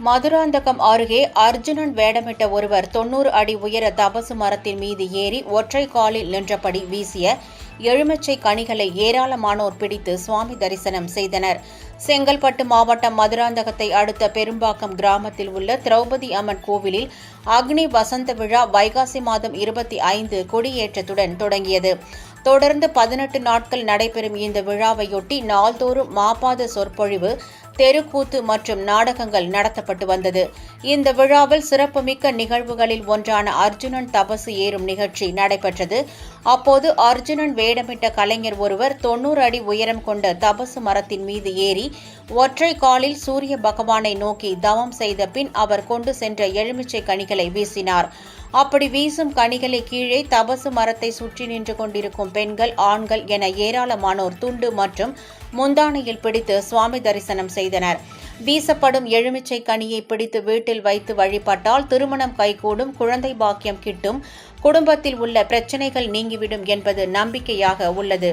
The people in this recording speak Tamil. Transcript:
மதுராந்தகம் அருகே அர்ஜுனன் வேடமிட்ட ஒருவர் 90 அடி உயர தபசு மரத்தின் மீது ஏறி ஒற்றை காலில் நின்றபடி வீசிய எலுமிச்சை கனிகளை ஏராளமானோர் பிடித்து சுவாமி தரிசனம் செய்தனர். செங்கல்பட்டு மாவட்டம் மதுராந்தகத்தை அடுத்த பெரும்பாக்கம் கிராமத்தில் உள்ள திரௌபதி அம்மன் கோவிலில் அக்னி வசந்த விழா வைகாசி மாதம் 25 கொடியேற்றத்துடன் தொடங்கியது. தொடர்ந்து 18 நாட்கள் நடைபெறும் இந்த விழாவையொட்டி நாள்தோறும் மாபாத சொற்பொழிவு, தெருக்கூத்து மற்றும் நாடகங்கள் நடத்தப்பட்டு வந்தது. இந்த விழாவில் சிறப்புமிக்க நிகழ்வுகளில் ஒன்றான அர்ஜுனன் தபசு ஏறும் நிகழ்ச்சி நடைபெற்றது. அப்போது அர்ஜுனன் வேடமிட்ட கலைஞர் ஒருவர் 90 அடி உயரம் கொண்ட தபசு மரத்தின் மீது ஏறி ஒற்றை காலில் சூரிய பகவானை நோக்கி தவம் செய்த பின் அவர் கொண்டு சென்ற எலுமிச்சை கனிகளை வீசினார். அப்படி வீசும் கனிகளை கீழே தபசு மரத்தை சுற்றி நின்று கொண்டிருக்கும் பெண்கள், ஆண்கள் என ஏராளமானோர் துண்டு மற்றும் முந்தானையில் பிடித்து சுவாமி தரிசனம் செய்தனர். வீசப்படும் எலுமிச்சை கனியை பிடித்து வீட்டில் வைத்து வழிபட்டால் திருமணம் கைகூடும், குழந்தை பாக்கியம் கிட்டும், குடும்பத்தில் உள்ள பிரச்சனைகள் நீங்கிவிடும் என்பது நம்பிக்கையாக உள்ளது.